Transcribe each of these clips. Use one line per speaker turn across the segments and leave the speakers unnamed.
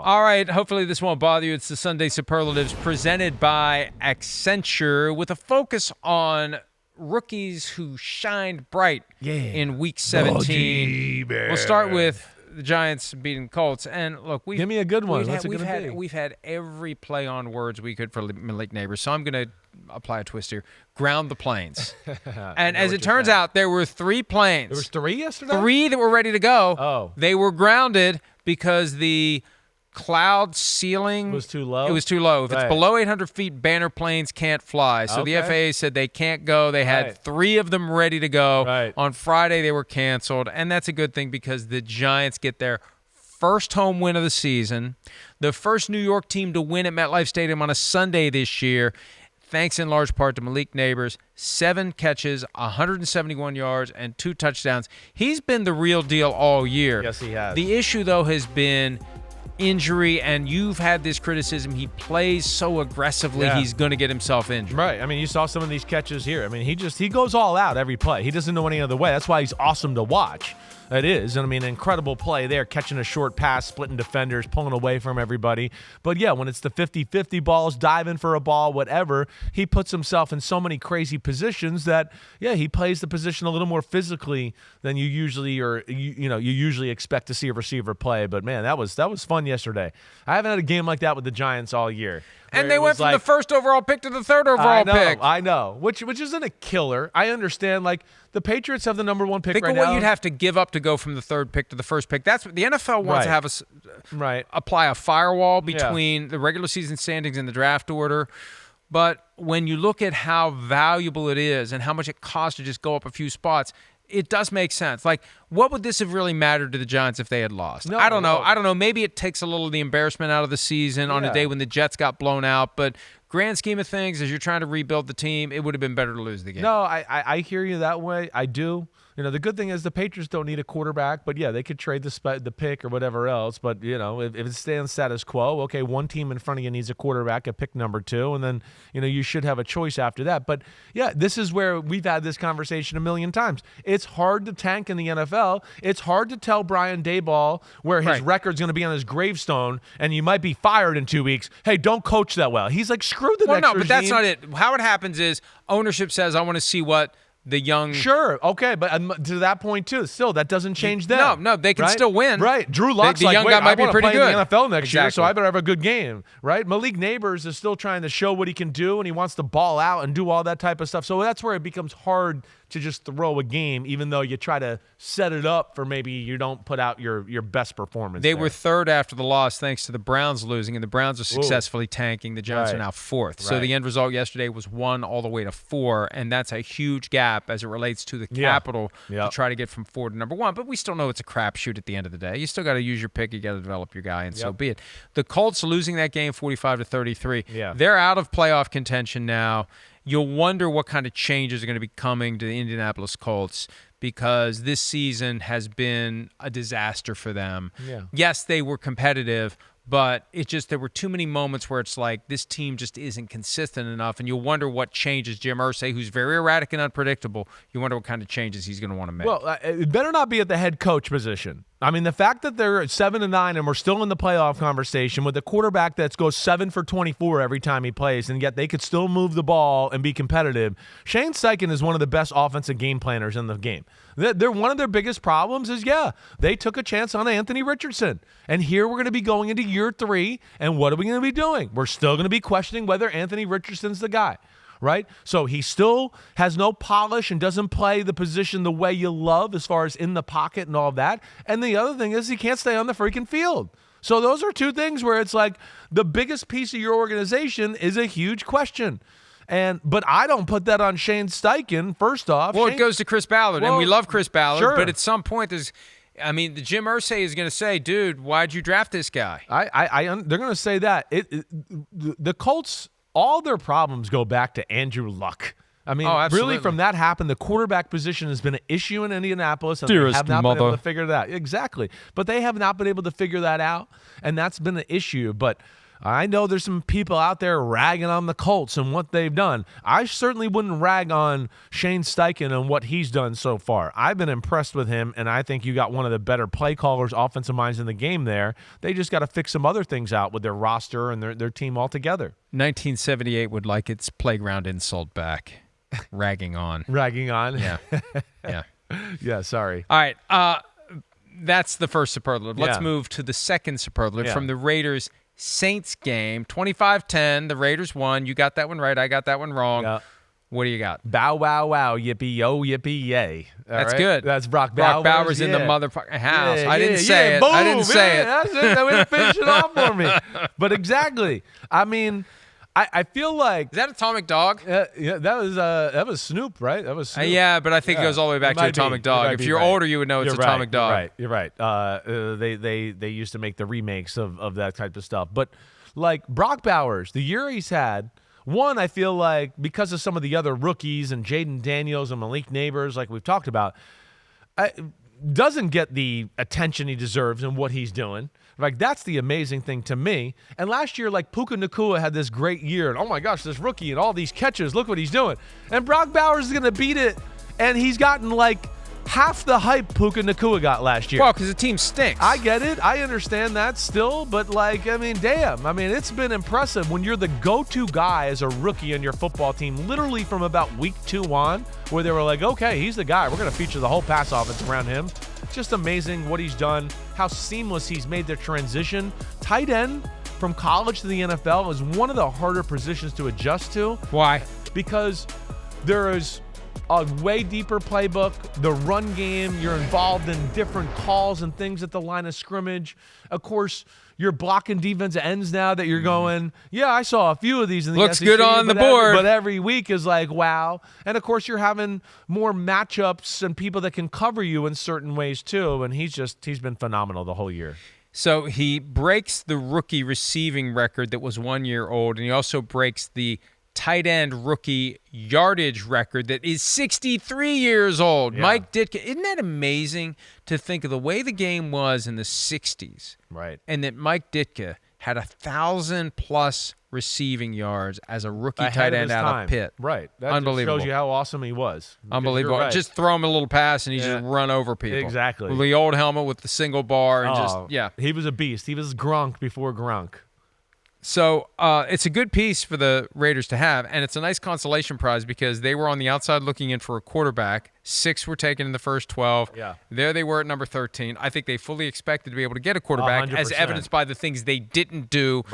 All right, hopefully this won't bother you. It's the Sunday Superlatives presented by Accenture with a focus on rookies who shined bright in Week 17. We'll start with the Giants beating Colts. And look,
give me a good one. What's it going to be?
We've had every play on words we could for Malik Nabers, so I'm going to apply a twist here. Ground the planes. And as it turns out, there were 3 planes.
There was 3 yesterday?
3 that were ready to go.
Oh.
They were grounded because the cloud ceiling
was too low.
It was too low. If it's below 800 feet, banner planes can't fly. So the FAA said they can't go. They had 3 of them ready to go. On Friday, they were canceled, and that's a good thing because the Giants get their first home win of the season, the first New York team to win at MetLife Stadium on a Sunday this year, thanks in large part to Malik Nabers. 7 catches, 171 yards, and 2 touchdowns. He's been the real deal all year.
Yes, he has.
The issue, though, has been injury, and you've had this criticism. He plays so aggressively, he's going to get himself injured.
Right. I mean, you saw some of these catches here. I mean, he goes all out every play. He doesn't know any other way. That's why he's awesome to watch. It is. And I mean, incredible play there, catching a short pass, splitting defenders, pulling away from everybody. But yeah, when it's the 50-50 balls, diving for a ball, whatever, he puts himself in so many crazy positions that, he plays the position a little more physically than you usually you usually expect to see a receiver play. But man, that was fun yesterday. I haven't had a game like that with the Giants all year.
And they went from the first overall pick to the third overall pick.
I know, which isn't a killer. I understand, like, the Patriots have the number 1 pick
right now.
Think
of what you'd have to give up to go from the third pick to the first pick. That's what the NFL wants to have apply a firewall between the regular season standings and the draft order. But when you look at how valuable it is and how much it costs to just go up a few spots, it does make sense. Like, what would this have really mattered to the Giants if they had lost? I don't know. Maybe it takes a little of the embarrassment out of the season on a day when the Jets got blown out. But grand scheme of things, as you're trying to rebuild the team, it would have been better to lose the game.
No, I hear you that way. I do. The good thing is the Patriots don't need a quarterback, but they could trade the pick or whatever else. But, if it stands status quo, okay, one team in front of you needs a quarterback at pick number 2, and then, you should have a choice after that. But, this is where we've had this conversation a million times. It's hard to tank in the NFL. It's hard to tell Brian Daboll where his record's going to be on his gravestone, and you might be fired in 2 weeks. Hey, don't coach that well. He's like, screw the next regime.
But that's not it. How it happens is ownership says, I want to see what the young...
Sure, okay, but to that point, too, still, that doesn't change them.
No, they can still win.
Right, Drew Lock's
the young guy might be pretty good
in the NFL next year, so I better have a good game, right? Malik Nabers is still trying to show what he can do, and he wants to ball out and do all that type of stuff, so that's where it becomes hard to just throw a game, even though you try to set it up for maybe you don't put out your best performance.
They were 3rd after the loss thanks to the Browns losing, and the Browns are successfully tanking. The Giants are now 4th. So the end result yesterday was 1 all the way to 4, and that's a huge gap as it relates to the capital to try to get from 4 to number 1. But we still know it's a crapshoot at the end of the day. You still got to use your pick. You got to develop your guy, and so be it. The Colts losing that game 45-33. They're out of playoff contention now. You'll wonder what kind of changes are going to be coming to the Indianapolis Colts because this season has been a disaster for them. Yes, they were competitive, but there were too many moments where it's like this team just isn't consistent enough, and you'll wonder what changes Jim Irsay, who's very erratic and unpredictable, you wonder what kind of changes he's going to want to make.
Well, it better not be at the head coach position. I mean, the fact that they're 7-9 and we're still in the playoff conversation with a quarterback that goes 7 for 24 every time he plays, and yet they could still move the ball and be competitive. Shane Steichen is one of the best offensive game planners in the game. They're one of their biggest problems is, they took a chance on Anthony Richardson. And here we're going to be going into year 3, and what are we going to be doing? We're still going to be questioning whether Anthony Richardson's the guy. Right? So he still has no polish and doesn't play the position the way you love as far as in the pocket and all that. And the other thing is he can't stay on the freaking field. So those are 2 things where it's like the biggest piece of your organization is a huge question. But I don't put that on Shane Steichen, first off.
Well, it goes to Chris Ballard, and we love Chris Ballard, but at some point the Jim Irsay is going to say, dude, why'd you draft this guy?
They're going to say that. The Colts... all their problems go back to Andrew Luck. I mean, really from that happened, the quarterback position has been an issue in Indianapolis, and they have not been able to figure that out. Exactly. But they have not been able to figure that out, and that's been an issue. But I know there's some people out there ragging on the Colts and what they've done. I certainly wouldn't rag on Shane Steichen and what he's done so far. I've been impressed with him, and I think you got one of the better play callers, offensive minds in the game there. They just got to fix some other things out with their roster and their team altogether.
1978 would like its playground insult back. Ragging on.
Ragging on?
Yeah. Yeah.
Yeah, sorry.
All right. That's the first superlative. Let's move to the second superlative from the Raiders Saints game. 25-10. The Raiders won. You got that one right. I got that one wrong.
Yeah.
What do you got?
Bow, wow, wow, yippee, yo, yippee, yay.
That's good.
That's Brock Bowers.
Brock Bowers in the motherfucking house.
Yeah,
I didn't say it.
Boom.
I didn't say it.
That's it. That way to finish it off for me. But exactly. I mean, I feel like
is that Atomic Dog?
Yeah, that was Snoop, right? That was Snoop.
Yeah, but I think it goes all the way back to Atomic Dog. If you're older, you would know it's Atomic Dog.
You're right. They used to make the remakes of that type of stuff. But like Brock Bowers, the year he's had, one, I feel like because of some of the other rookies and Jaden Daniels and Malik Nabers, like we've talked about, doesn't get the attention he deserves in what he's doing. Like, that's the amazing thing to me. And last year, like, Puka Nacua had this great year. And, oh, my gosh, this rookie and all these catches. Look what he's doing. And Brock Bowers is going to beat it. And he's gotten, like, half the hype Puka Nacua got last year.
Well, because the team stinks.
I get it. I understand that still. But, like, I mean, damn. I mean, it's been impressive when you're the go-to guy as a rookie on your football team, literally from about week 2 on, where they were like, okay, he's the guy. We're going to feature the whole pass offense around him. Just amazing what he's done, how seamless he's made the transition. Tight end from college to the NFL is one of the harder positions to adjust to.
Why?
Because there is a way deeper playbook, the run game, you're involved in different calls and things at the line of scrimmage. Of course, you're blocking defensive ends now that you're going, yeah, I saw a few of these in the
Looks
SEC,
good on the board.
But every week is like, wow. And, of course, you're having more matchups and people that can cover you in certain ways too, and he's been phenomenal the whole year.
So he breaks the rookie receiving record that was 1 year old, and he also breaks the tight end rookie yardage record that is 63 years old. Yeah. Mike Ditka, isn't that amazing to think of the way the game was in the 60s?
Right.
And that Mike Ditka had 1,000+ receiving yards as a rookie tight end out of Pitt.
Right. That
unbelievable.
Just shows you how awesome he was.
Unbelievable.
Right.
Just throw him a little pass and he just run over people.
Exactly.
With the old helmet with the single bar and
He was a beast. He was Gronk before Gronk.
So it's a good piece for the Raiders to have, and it's a nice consolation prize because they were on the outside looking in for a quarterback. 6 were taken in the first 12.
Yeah.
There they were at number 13. I think they fully expected to be able to get a quarterback,
100%.
as evidenced by the things they didn't do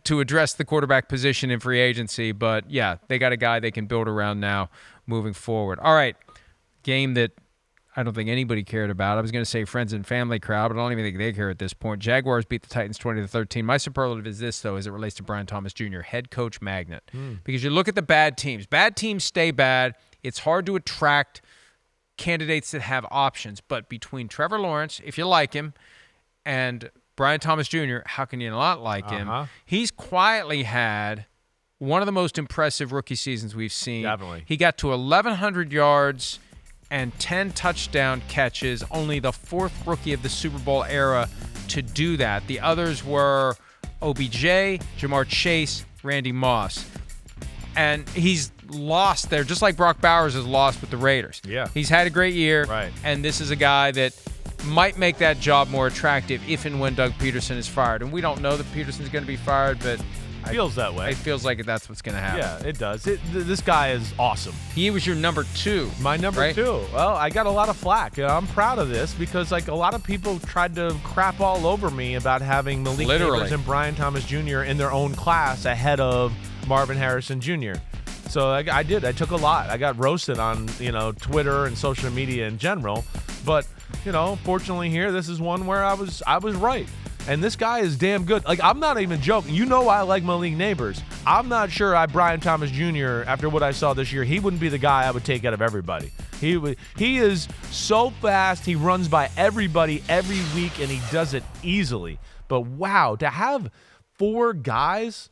to address the quarterback position in free agency. But, yeah, they got a guy they can build around now moving forward. All right, game that I don't think anybody cared about. I was going to say friends and family crowd, but I don't even think they care at this point. Jaguars beat the Titans 20-13. My superlative is this, though, as it relates to Brian Thomas Jr., head coach magnet. Because you look at the bad teams. Bad teams stay bad. It's hard to attract candidates that have options. But between Trevor Lawrence, if you like him, and Brian Thomas Jr., how can you not like him? He's quietly had one of the most impressive rookie seasons we've seen.
Definitely.
He got to 1,100 yards and 10 touchdown catches, only the 4th rookie of the Super Bowl era to do that. The others were OBJ, Jamar Chase, Randy Moss. And he's lost there, just like Brock Bowers has lost with the Raiders.
Yeah.
He's had a great year,
right.
And this is a guy that might make that job more attractive if and when Doug Peterson is fired. And we don't know that Peterson's going to be fired, but
feels that way.
It feels like that's what's going to happen.
Yeah, it does. This guy is awesome.
He was your number 2.
My number 2. Well, I got a lot of flack. I'm proud of this because, like, a lot of people tried to crap all over me about having Malik Nabers and Brian Thomas Jr. in their own class ahead of Marvin Harrison Jr. So I did. I took a lot. I got roasted on, Twitter and social media in general. But, fortunately here, this is one where I was right. And this guy is damn good. Like, I'm not even joking. I like Malik Nabers. I'm not sure Brian Thomas Jr., after what I saw this year, he wouldn't be the guy I would take out of everybody. He is so fast. He runs by everybody every week, and he does it easily. But, wow, to have 4 guys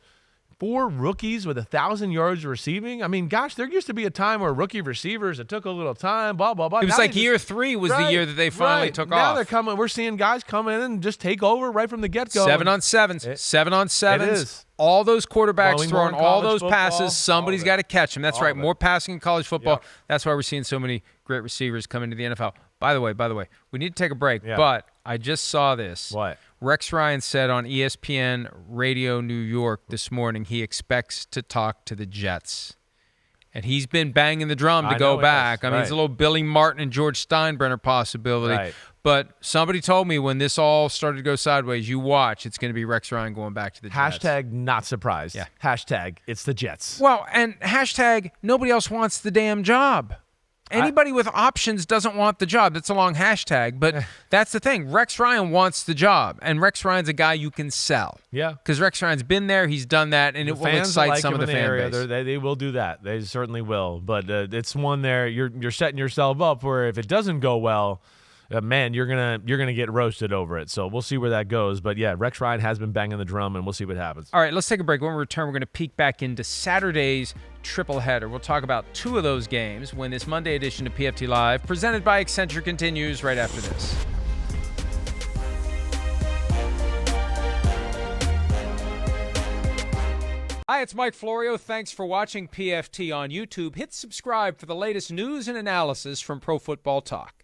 4 rookies with 1,000 yards receiving. I mean, gosh, there used to be a time where rookie receivers, it took a little time, blah, blah, blah.
It was like year 3 was the year that they finally took off.
Now they're coming. We're seeing guys come in and just take over right from the get-go.
7-on-7s. 7-on-7s.
It is.
All those quarterbacks throwing all those passes.
Football,
Somebody's got to catch them. That's right. More passing in college football.
Yep.
That's why we're seeing so many great receivers come into the NFL. By the way, we need to take a break,
Yeah.
but I just saw this.
What?
Rex Ryan said on ESPN Radio New York this morning he expects to talk to the Jets. And he's been banging the drum to go back. I mean, it's a little Billy Martin and George Steinbrenner possibility.
Right.
But somebody told me when this all started to go sideways, you watch, it's going to be Rex Ryan going back to the Jets.
Hashtag not surprised.
Yeah.
Hashtag it's the Jets.
Well, and hashtag nobody else wants the damn job. Anybody with options doesn't want the job. That's a long hashtag, but that's the thing. Rex Ryan wants the job, and Rex Ryan's a guy you can sell.
Yeah.
Because Rex Ryan's been there, he's done that, and it will excite some of the fan base.
They will do that. They certainly will. But it's one there. You're setting yourself up where if it doesn't go well, man, you're gonna get roasted over it. So we'll see where that goes. But yeah, Rex Ryan has been banging the drum, and we'll see what happens.
All right, let's take a break. When we return, we're going to peek back into Saturday's triple header. We'll talk about 2 of those games when this Monday edition of PFT Live, presented by Accenture, continues right after this. Hi, it's Mike Florio. Thanks for watching PFT on YouTube. Hit subscribe for the latest news and analysis from Pro Football Talk.